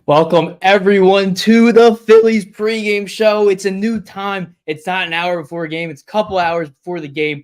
Welcome everyone to the Phillies pregame show. It's a new time. It's not an hour before a game. It's a couple hours before the game.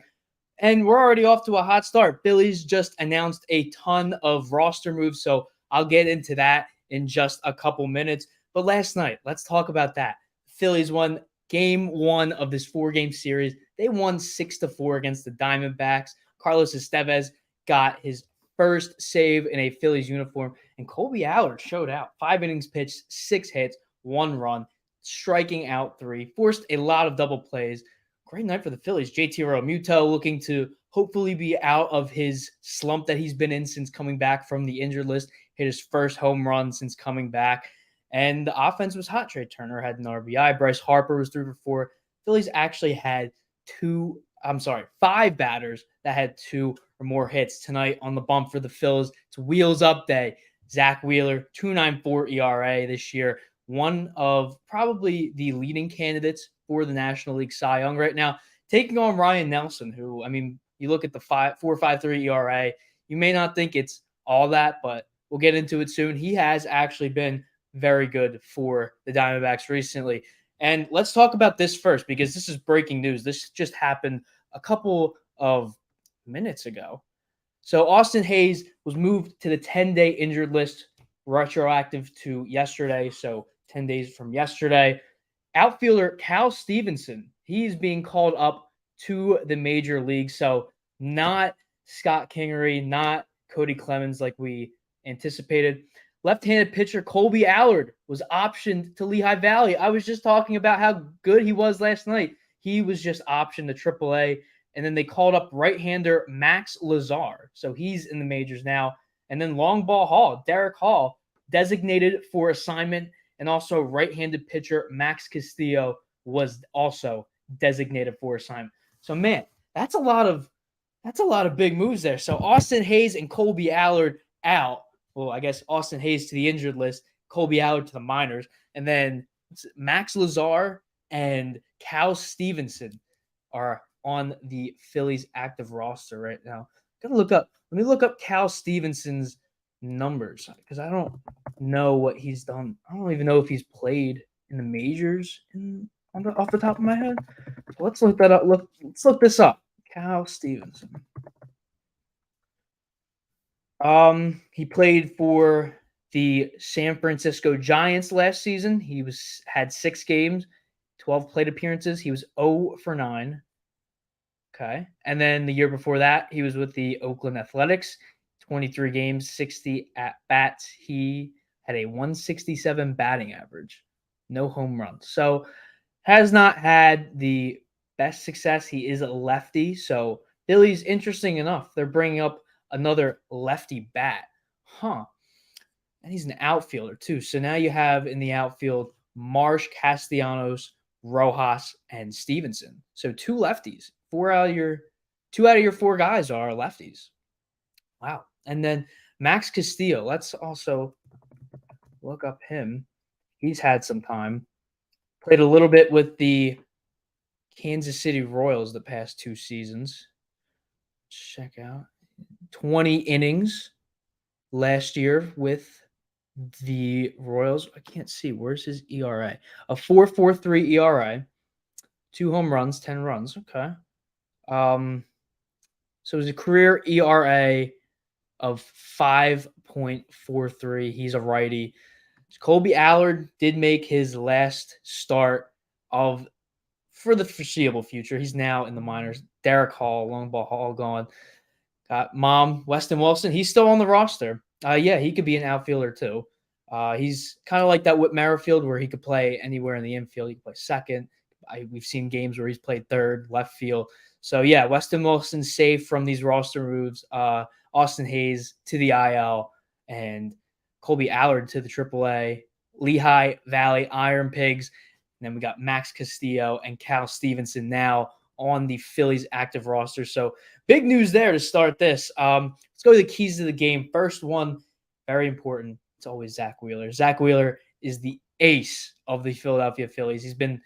And we're already off to a hot start. Phillies just announced a ton of roster moves, so I'll get into that in just a couple minutes. But last night, let's talk about that. Phillies won game one of this four-game series. They won 6-4 against the Diamondbacks. Carlos Estevez got his first save in a Phillies uniform. And Colby Allard showed out. 5 innings pitched, 6 hits, 1 run, striking out 3, forced a lot of double plays. Great night for the Phillies. JT Realmuto looking to hopefully be out of his slump that he's been in since coming back from the injured list. Hit his first home run since coming back. And the offense was hot. Trey Turner had an RBI. Bryce Harper was 3 for 4. Phillies actually had 5 batters that had 2 or more hits tonight on the bump for the Phillies. It's Wheels Up Day. Zack Wheeler, 2.94 ERA this year. One of probably the leading candidates for the National League Cy Young right now, taking on Ryan Nelson, who, you look at the 4.53 ERA, you may not think it's all that, but we'll get into it soon. He has actually been very good for the Diamondbacks recently. And let's talk about this first, because this is breaking news. This just happened a couple of minutes ago. So Austin Hayes was moved to the 10-day injured list, retroactive to yesterday, so 10 days from yesterday. Outfielder Cal Stevenson, he's being called up to the major league, so not Scott Kingery, not Cody Clemens like we anticipated. Left-handed pitcher Colby Allard was optioned to Lehigh Valley. I was just talking about how good he was last night. He was just optioned to AAA. And then they called up right-hander Max Lazar. So he's in the majors now. And then long ball Hall, Derek Hall, designated for assignment. And also right-handed pitcher Max Castillo was also designated for assignment. So, man, that's a lot of big moves there. So Austin Hayes and Colby Allard out. Well, I guess Austin Hayes to the injured list, Colby Allard to the minors. And then Max Lazar and Cal Stevenson are on the Phillies active roster right now. Let me look up Cal Stevenson's numbers, because I don't know what he's done. I don't even know if he's played in the majors off the top of my head. So let's look that up. Let's look this up. Cal Stevenson. He played for the San Francisco Giants last season. He had 6 games, 12 plate appearances. He was 0 for 9. Okay. And then the year before that, he was with the Oakland Athletics, 23 games, 60 at-bats. He had a 167 batting average, no home runs. So has not had the best success. He is a lefty. So Phillies, interesting enough, they're bringing up another lefty bat. And he's an outfielder too. So now you have in the outfield Marsh, Castellanos, Rojas, and Stevenson. So 2 lefties. 2 out of your 4 guys are lefties. Wow. And then Max Castillo. Let's also look up him. He's had some time. Played a little bit with the Kansas City Royals the past 2 seasons. Check out 20 innings last year with the Royals. I can't see. Where's his ERA? A 4.43 ERA. 2 home runs, 10 runs. Okay. So his career ERA of 5.43. He's a righty. Colby Allard did make his last start for the foreseeable future. He's now in the minors. Derek Hall, long ball Hall gone. Got mom, Weston Wilson. He's still on the roster. Yeah, he could be an outfielder too. He's kind of like that Whit Merrifield, where he could play anywhere in the infield. He could play second. We've seen games where he's played third, left field. So, yeah, Weston Wilson safe from these roster moves. Austin Hayes to the IL and Colby Allard to the AAA. Lehigh Valley Iron Pigs. And then we got Max Castillo and Cal Stevenson now on the Phillies active roster. So, big news there to start this. Let's go to the keys to the game. First one, very important. It's always Zack Wheeler. Zack Wheeler is the ace of the Philadelphia Phillies. He's been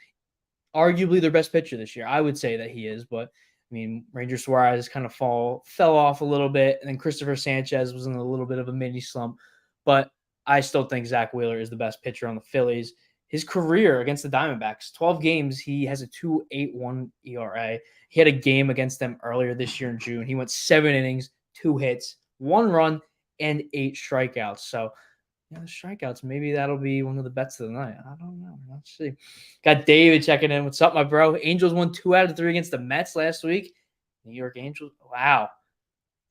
arguably their best pitcher this year. I would say that he is, but Ranger Suarez kind of fell off a little bit, and then Christopher Sanchez was in a little bit of a mini slump. But I still think Zack Wheeler is the best pitcher on the Phillies. His career against the Diamondbacks, 12 games, he has a 2.81 ERA. He had a game against them earlier this year in June. He went 7 innings, 2 hits, 1 run, and 8 strikeouts. So, the strikeouts, maybe that'll be one of the bets of the night. I don't know. Let's see. Got David checking in. What's up, my bro? Angels won 2 out of 3 against the Mets last week. New York Angels. Wow.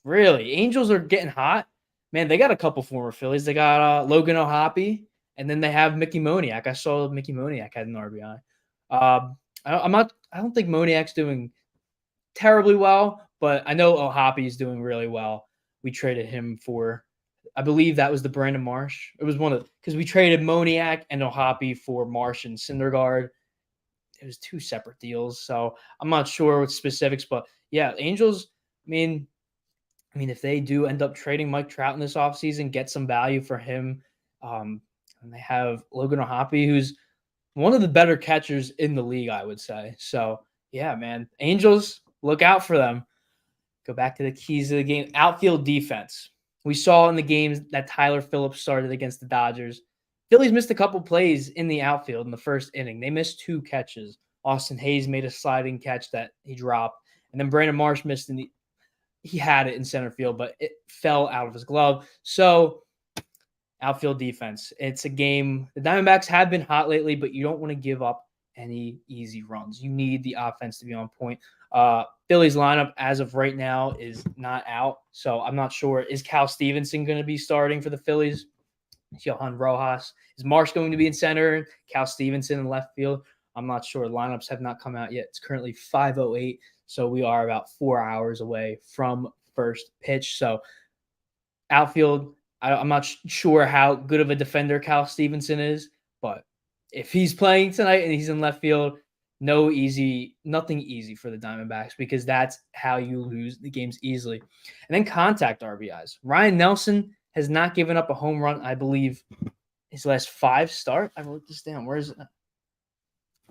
Really? Angels are getting hot. Man, they got a couple former Phillies. They got Logan O'Hoppe, and then they have Mickey Moniak. I saw Mickey Moniak had an RBI. I don't think Moniak's doing terribly well, but I know O'Hoppe is doing really well. We traded him for, I believe that was the Brandon Marsh. It was one of, because we traded Moniak and O'Hoppe for Marsh and Syndergaard. It was 2 separate deals, so I'm not sure what specifics, but yeah, Angels. I mean, if they do end up trading Mike Trout in this offseason, get some value for him, and they have Logan O'Hoppe, who's one of the better catchers in the league, I would say. So, yeah, man, Angels, look out for them. Go back to the keys of the game. Outfield defense. We saw in the games that Tyler Phillips started against the Dodgers. Phillies missed a couple plays in the outfield in the first inning. They missed 2 catches. Austin Hayes made a sliding catch that he dropped. And then Brandon Marsh missed he had it in center field, but it fell out of his glove. So, outfield defense. It's a game. The Diamondbacks have been hot lately, but you don't want to give up any easy runs. You need the offense to be on point. Phillies lineup as of right now is not out, so I'm not sure. Is Cal Stevenson going to be starting for the Phillies? Is Johan Rojas? Is Marsh going to be in center? Cal Stevenson in left field? I'm not sure. Lineups have not come out yet. It's currently 5:08. So we are about 4 hours away from first pitch. So outfield, I'm not sure how good of a defender Cal Stevenson is, but if he's playing tonight and he's in left field, nothing easy for the Diamondbacks, because that's how you lose the games easily. And then contact RBIs. Ryan Nelson has not given up a home run, I believe, his last 5 starts. I wrote this down. Where is it? Where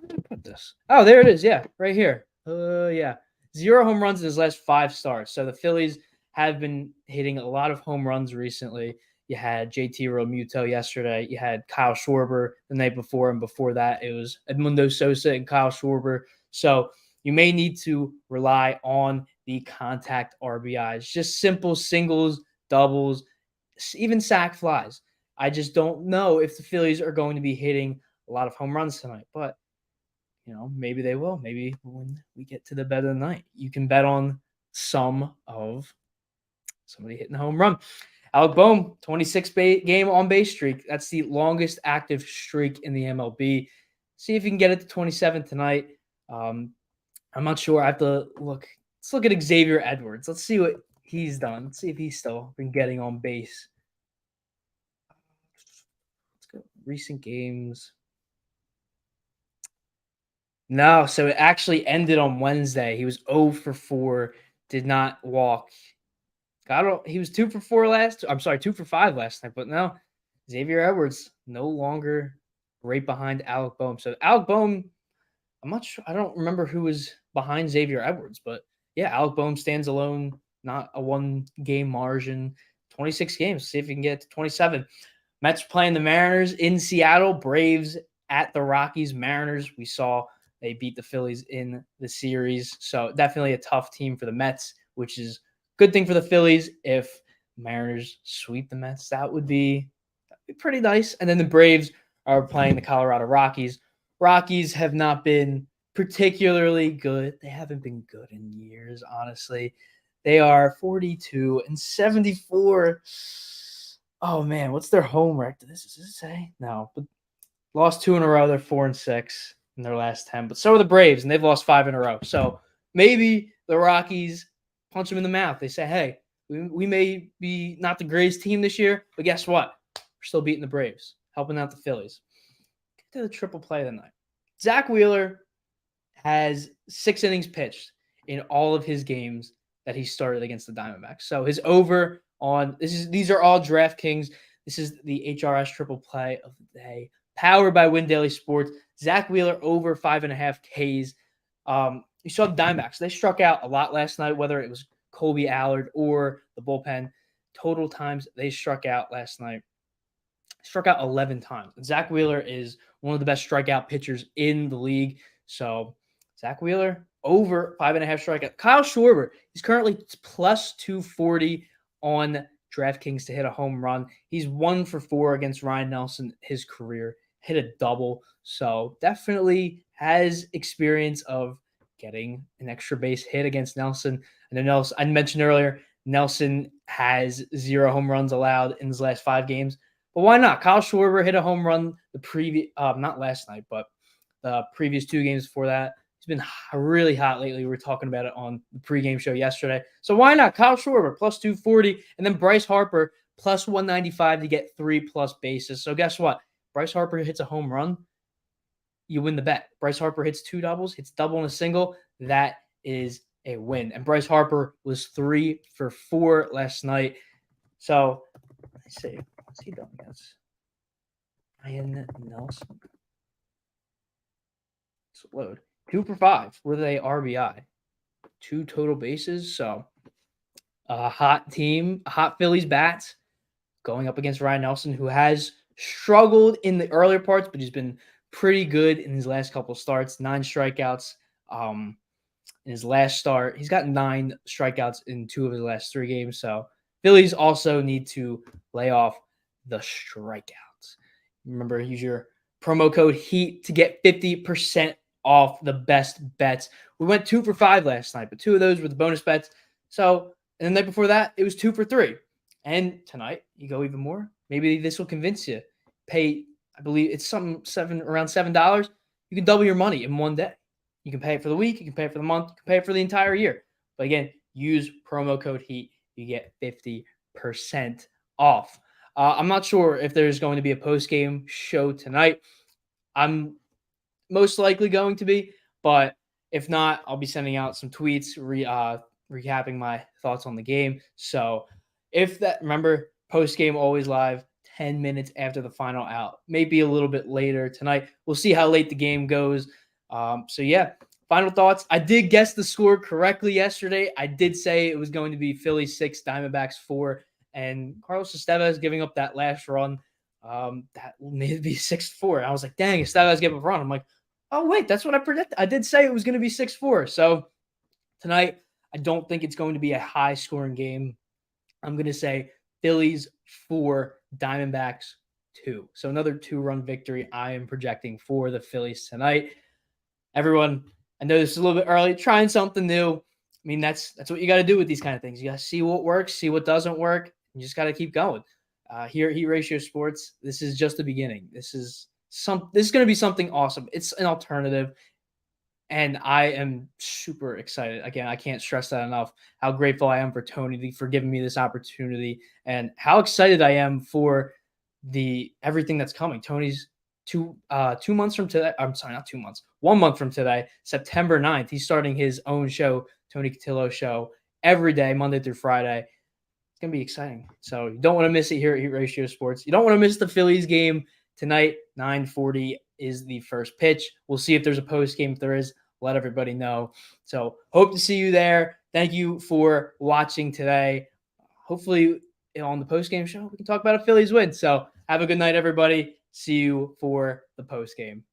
did I put this? Oh, there it is. Yeah, right here. Yeah. 0 home runs in his last 5 starts. So the Phillies have been hitting a lot of home runs recently. You had JT Realmuto yesterday. You had Kyle Schwarber the night before, and before that it was Edmundo Sosa and Kyle Schwarber. So you may need to rely on the contact RBIs, just simple singles, doubles, even sac flies. I just don't know if the Phillies are going to be hitting a lot of home runs tonight, but maybe they will. Maybe when we get to the bet of the night, you can bet on some of somebody hitting a home run. Alec Bohm, 26 game on base streak. That's the longest active streak in the MLB. See if you can get it to 27 tonight. I'm not sure. I have to look. Let's look at Xavier Edwards. Let's see what he's done. Let's see if he's still been getting on base. Let's go. Recent games. No, so it actually ended on Wednesday. He was 0 for 4, did not walk. He was 2 for 2 for 5 last night, but no, Xavier Edwards no longer right behind Alec Bohm. So Alec Bohm, I'm not sure. I don't remember who was behind Xavier Edwards, but yeah, Alec Bohm stands alone, not a 1-game margin, 26 games. See if you can get to 27. Mets playing the Mariners in Seattle, Braves at the Rockies. Mariners, we saw they beat the Phillies in the series. So definitely a tough team for the Mets, which is a good thing for the Phillies. If Mariners sweep the Mets, that would be pretty nice. And then the Braves are playing the Colorado Rockies. Rockies have not been particularly good. They haven't been good in years, honestly. They are 42-74. Oh, man, what's their home record? Does it say? No, but lost 2 in a row. They're 4-6 in their last 10. But so are the Braves, and they've lost 5 in a row. So maybe the Rockies punch them in the mouth. They say, hey, we may be not the greatest team this year, but guess what? We're still beating the Braves, helping out the Phillies. Get to the triple play tonight. Zack Wheeler has 6 innings pitched in all of his games that he started against the Diamondbacks. So his over on these are all DraftKings. This is the HRS triple play of the day, powered by Win Daily Sports. Zack Wheeler over 5.5 Ks. You saw the Diamondbacks. They struck out a lot last night, whether it was Colby Allard or the bullpen. Total times they struck out last night, struck out 11 times. Zack Wheeler is one of the best strikeout pitchers in the league. So Zack Wheeler over 5.5 strikeout. Kyle Schwarber, he's currently plus 240 on DraftKings to hit a home run. He's 1 for 4 against Ryan Nelson his career, hit a double. So definitely has experience of getting an extra base hit against Nelson. And then Nelson, I mentioned earlier, Nelson has 0 home runs allowed in his last 5 games. But why not? Kyle Schwarber hit a home run the previous, not last night, but the previous 2 games before that. He's been really hot lately. We were talking about it on the pregame show yesterday. So why not? Kyle Schwarber plus 240, and then Bryce Harper plus 195 to get 3+ bases. So guess what? Bryce Harper hits a home run, you win the bet. Bryce Harper hits 2 doubles, hits double and a single. That is a win. And Bryce Harper was 3 for 4 last night. So let's see. What's he done against? Ryan Nelson. Let's load. 2 for 5 with a RBI. 2 total bases. So a hot team, hot Phillies bats going up against Ryan Nelson, who has struggled in the earlier parts, but he's been pretty good in his last couple of starts. 9 strikeouts in his last start. He's got 9 strikeouts in 2 of his last 3 games. So Phillies also need to lay off the strikeouts. Remember, use your promo code HEAT to get 50% off the best bets. We went 2 for 5 last night, but 2 of those were the bonus bets. So, and the night before that, it was 2 for 3. And tonight, you go even more. Maybe this will convince you. Pay, I believe it's around $7. You can double your money in one day. You can pay it for the week. You can pay it for the month. You can pay it for the entire year. But again, use promo code HEAT. You get 50% off. I'm not sure if there's going to be a post-game show tonight. I'm most likely going to be, but if not, I'll be sending out some tweets recapping my thoughts on the game. So remember, post-game always live 10 minutes after the final out. Maybe a little bit later tonight. We'll see how late the game goes. So yeah, final thoughts. I did guess the score correctly yesterday. I did say it was going to be Phillies 6, Diamondbacks 4, and Carlos Estevez giving up that last run. That needed to be 6-4. I was like, dang, Estevez gave up a run. I'm like, oh, wait, that's what I predicted. I did say it was going to be 6-4. So tonight, I don't think it's going to be a high-scoring game. I'm going to say Phillies 4, Diamondbacks 2. So another 2-run victory I am projecting for the Phillies tonight. Everyone, I know this is a little bit early, trying something new. I mean, that's what you got to do with these kind of things. You got to see what works, see what doesn't work. You just got to keep going. Here at Heat Ratio Sports, this is just the beginning. This is going to be something awesome. It's an alternative, and I am super excited. Again, I can't stress that enough, how grateful I am for Tony for giving me this opportunity, and how excited I am for everything that's coming. Tony's 2 months from today. I'm sorry, not 2 months. 1 month from today, September 9th, he's starting his own show, Tony Cotillo Show, every day, Monday through Friday. It's going to be exciting. So you don't want to miss it here at Heat Ratio Sports. You don't want to miss the Phillies game tonight. 9:40 is the first pitch. We'll see if there's a post game. If there is, let everybody know. So hope to see you there. Thank you for watching today. Hopefully on the post game show, we can talk about a Phillies win. So have a good night, everybody. See you for the post game.